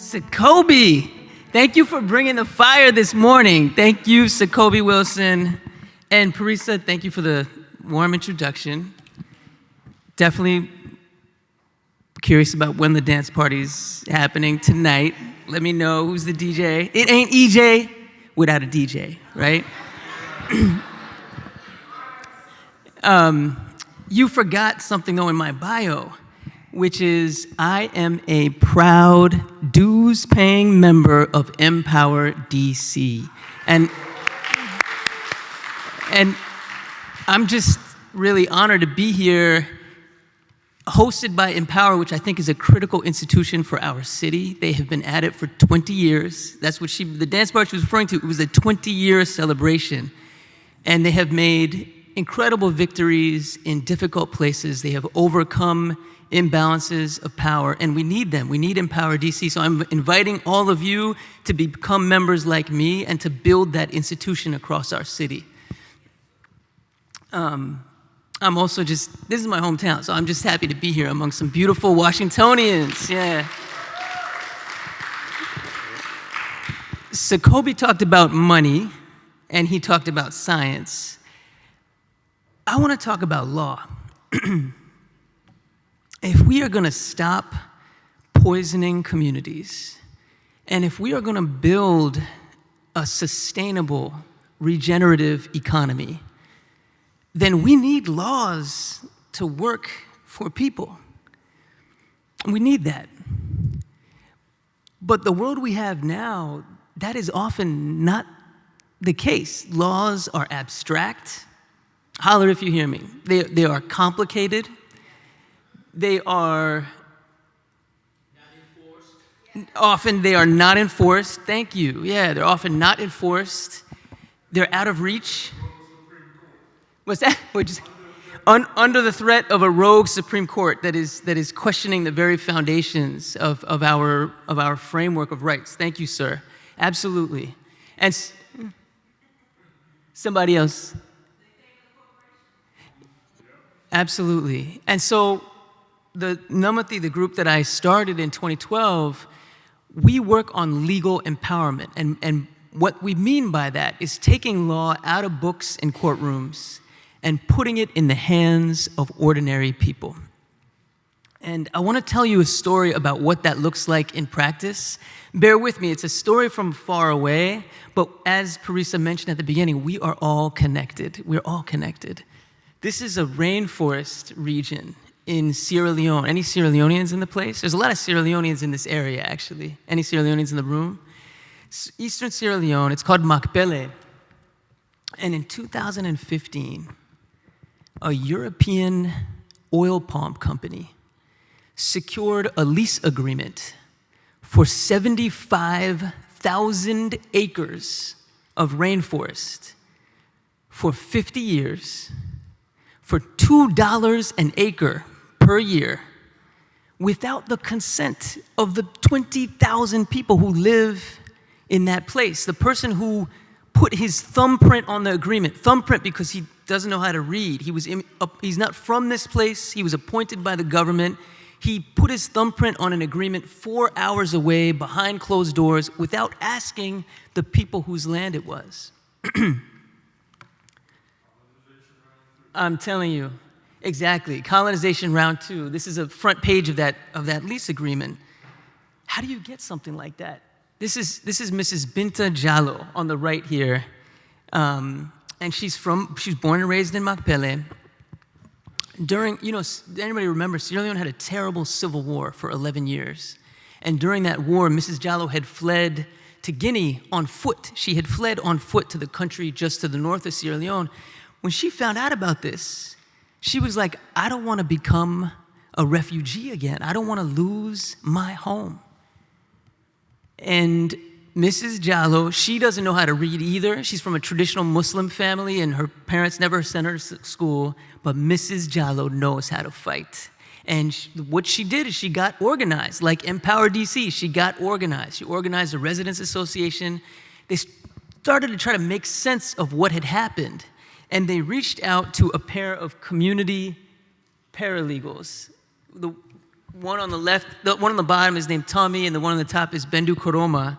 Sakobi, thank you for bringing the fire this morning. Thank you, Sakobi Wilson. And Parisa, thank you for the warm introduction. Definitely curious about when the dance party's happening tonight. Let me know who's the DJ. It ain't EJ without a DJ, right? You forgot something though in my bio, which is I am a proud dues-paying member of Empower DC. And I'm just really honored to be here, hosted by Empower, which I think is a critical institution for our city. They have been at it for 20 years. That's what the dance party she was referring to, it was a 20-year celebration. And they have made incredible victories in difficult places. They have overcome imbalances of power, and we need them. We need Empower DC. So I'm inviting all of you to become members like me and to build that institution across our city. I'm also this is my hometown, so I'm just happy to be here among some beautiful Washingtonians, yeah. Sakobi talked about money, and he talked about science. I want to talk about law. If we are going to stop poisoning communities, and if we are going to build a sustainable, regenerative economy, then we need laws to work for people. We need that. But the world we have now, that is often not the case. Laws are abstract. Holler if you hear me. They are complicated. They are not enforced. Often they are not enforced. Thank you. Yeah, they're often not enforced. They're out of reach. What's that? Under the threat of a rogue Supreme Court that is questioning the very foundations of our framework of rights. Thank you, sir. Absolutely. And somebody else. Absolutely. And so the Namathi, the group that I started in 2012, we work on legal empowerment. And what we mean by that is taking law out of books and courtrooms and putting it in the hands of ordinary people. And I want to tell you a story about what that looks like in practice. Bear with me, it's a story from far away, but as Parisa mentioned at the beginning, we are all connected. We're all connected. This is a rainforest region in Sierra Leone. Any Sierra Leoneans in the place? There's a lot of Sierra Leoneans in this area, actually. Any Sierra Leoneans in the room? Eastern Sierra Leone, it's called Mapele. And in 2015, a European oil palm company secured a lease agreement for 75,000 acres of rainforest for 50 years for $2 an acre per year without the consent of the 20,000 people who live in that place. The person who put his thumbprint on the agreement, thumbprint because he doesn't know how to read. He's not from this place. He was appointed by the government. He put his thumbprint on an agreement 4 hours away behind closed doors without asking the people whose land it was. I'm telling you, exactly. Colonization round 2. This is a front page of that lease agreement. How do you get something like that? This is Mrs. Binta Jallo on the right here. And she's born and raised in Mapele. Anybody remember, Sierra Leone had a terrible civil war for 11 years. And during that war, Mrs. Jallo had fled to Guinea on foot. She had fled on foot to the country just to the north of Sierra Leone. When she found out about this, she was like, I don't want to become a refugee again. I don't want to lose my home. And Mrs. Jallo, she doesn't know how to read either. She's from a traditional Muslim family, and her parents never sent her to school. But Mrs. Jallo knows how to fight. And what she did is she got organized, like Empower DC. She got organized. She organized a residents association. They started to try to make sense of what had happened. And they reached out to a pair of community paralegals. one on the left, the one on the bottom is named Tommy, and the one on the top is Bendu Koroma.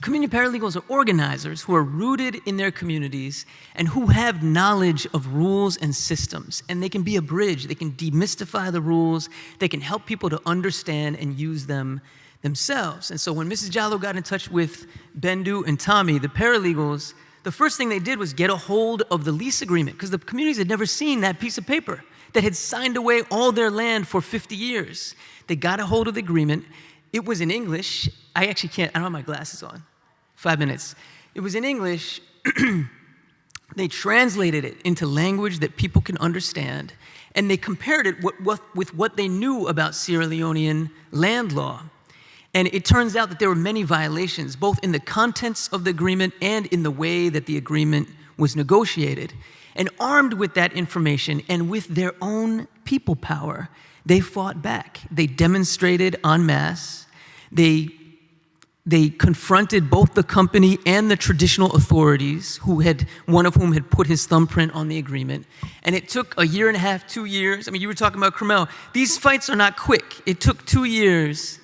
Community paralegals are organizers who are rooted in their communities and who have knowledge of rules and systems. And they can be a bridge. They can demystify the rules. They can help people to understand and use them themselves. And so when Mrs. Jallo got in touch with Bendu and Tommy, the paralegals, the first thing they did was get a hold of the lease agreement, because the communities had never seen that piece of paper that had signed away all their land for 50 years. They got a hold of the agreement. It was in English. I don't have my glasses on. 5 minutes. It was in English. They translated it into language that people can understand, and they compared it with what they knew about Sierra Leonean land law. And it turns out that there were many violations, both in the contents of the agreement and in the way that the agreement was negotiated. And armed with that information and with their own people power, they fought back. They demonstrated en masse. They confronted both the company and the traditional authorities, one of whom had put his thumbprint on the agreement. And it took a year and a half, 2 years. I mean, you were talking about Carmel. These fights are not quick. It took 2 years.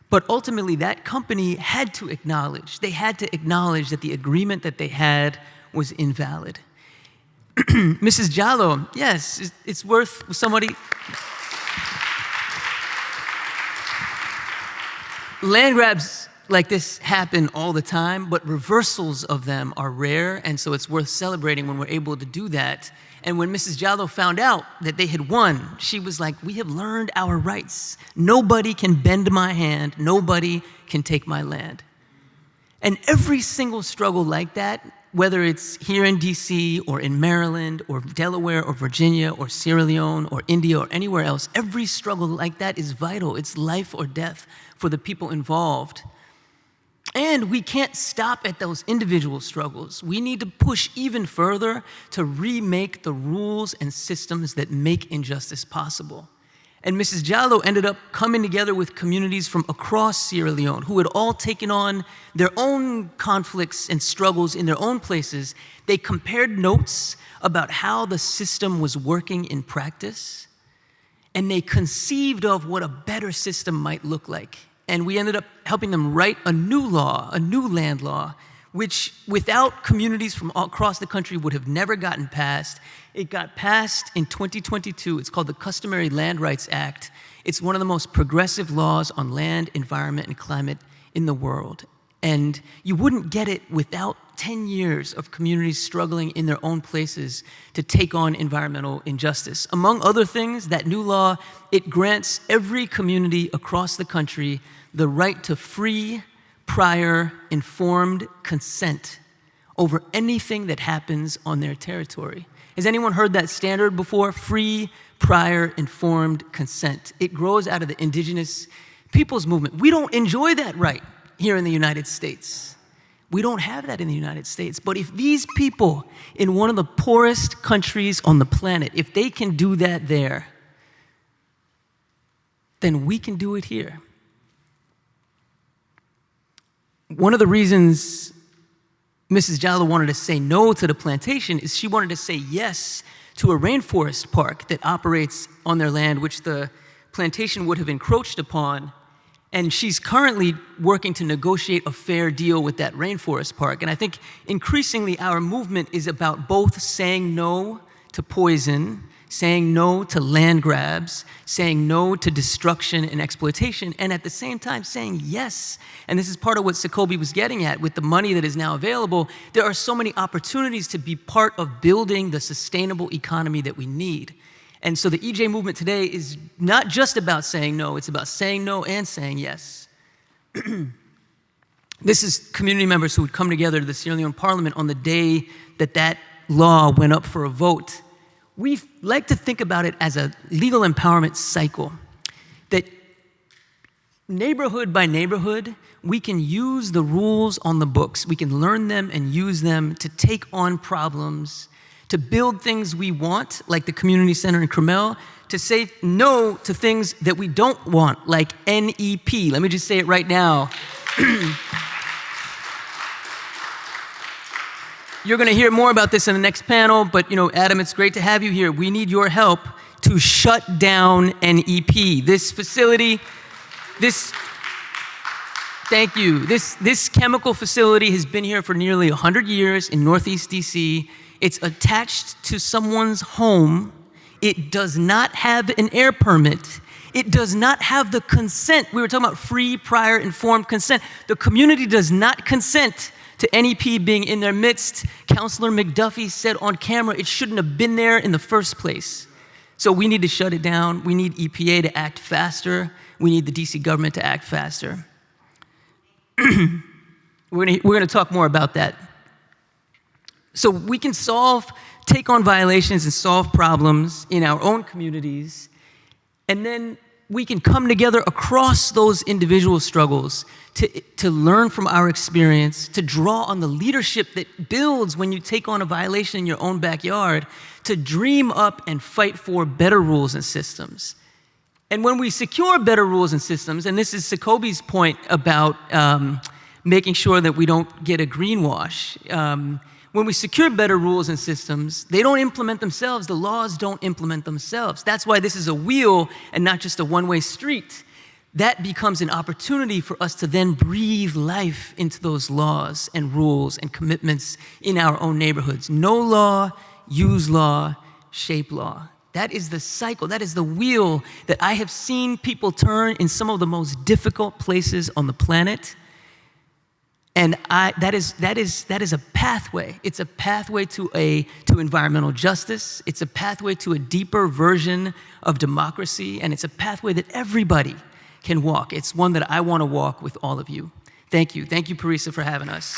But ultimately, that company had to acknowledge that the agreement that they had was invalid. Mrs. Jallo, yes, it's worth somebody. Land grabs like this happen all the time, but reversals of them are rare, and so it's worth celebrating when we're able to do that. And when Mrs. Jallo found out that they had won, she was like, we have learned our rights. Nobody can bend my hand. Nobody can take my land. And every single struggle like that, whether it's here in DC or in Maryland or Delaware or Virginia or Sierra Leone or India or anywhere else, every struggle like that is vital. It's life or death for the people involved. And we can't stop at those individual struggles. We need to push even further to remake the rules and systems that make injustice possible. And Mrs. Jallo ended up coming together with communities from across Sierra Leone who had all taken on their own conflicts and struggles in their own places. They compared notes about how the system was working in practice, and they conceived of what a better system might look like. And we ended up helping them write a new law, a new land law, which without communities from all across the country would have never gotten passed. It got passed in 2022. It's called the Customary Land Rights Act. It's one of the most progressive laws on land, environment, and climate in the world. And you wouldn't get it without 10 years of communities struggling in their own places to take on environmental injustice. Among other things, that new law, it grants every community across the country the right to free, prior, informed consent over anything that happens on their territory. Has anyone heard that standard before? Free, prior, informed consent. It grows out of the indigenous peoples movement. We don't enjoy that right here in the United States. We don't have that in the United States. But if these people in one of the poorest countries on the planet, if they can do that there, then we can do it here. One of the reasons Mrs. Jallo wanted to say no to the plantation is she wanted to say yes to a rainforest park that operates on their land, which the plantation would have encroached upon. And she's currently working to negotiate a fair deal with that rainforest park. And I think increasingly our movement is about both saying no to poison, saying no to land grabs, saying no to destruction and exploitation, and at the same time saying yes. And this is part of what Sakobi was getting at with the money that is now available. There are so many opportunities to be part of building the sustainable economy that we need. And so the EJ movement today is not just about saying no, it's about saying no and saying yes. This is community members who would come together to the Sierra Leone Parliament on the day that that law went up for a vote. We like to think about it as a legal empowerment cycle, that neighborhood by neighborhood, we can use the rules on the books. We can learn them and use them to take on problems, to build things we want, like the community center in Carmel, to say no to things that we don't want, like NEP. Let me just say it right now. You're going to hear more about this in the next panel, but Adam, it's great to have you here. We need your help to shut down NEP. This facility, thank you. This chemical facility has been here for nearly 100 years in Northeast DC. It's attached to someone's home. It does not have an air permit. It does not have the consent. We were talking about free, prior, informed consent. The community does not consent to NEP being in their midst. Councilor McDuffie said on camera it shouldn't have been there in the first place. So we need to shut it down. We need EPA to act faster. We need the DC government to act faster. We're gonna talk more about that. So we can take on violations and solve problems in our own communities, and then we can come together across those individual struggles to learn from our experience, to draw on the leadership that builds when you take on a violation in your own backyard, to dream up and fight for better rules and systems. And when we secure better rules and systems, and this is Sakobi's point about making sure that we don't get a greenwash, when we secure better rules and systems, they don't implement themselves. The laws don't implement themselves. That's why this is a wheel and not just a one-way street. That becomes an opportunity for us to then breathe life into those laws and rules and commitments in our own neighborhoods. Know law, use law, shape law. That is the cycle. That is the wheel that I have seen people turn in some of the most difficult places on the planet. And that is a pathway. It's a pathway to environmental justice. It's a pathway to a deeper version of democracy, and it's a pathway that everybody can walk. It's one that I want to walk with all of you. Thank you. Thank you, Parisa, for having us.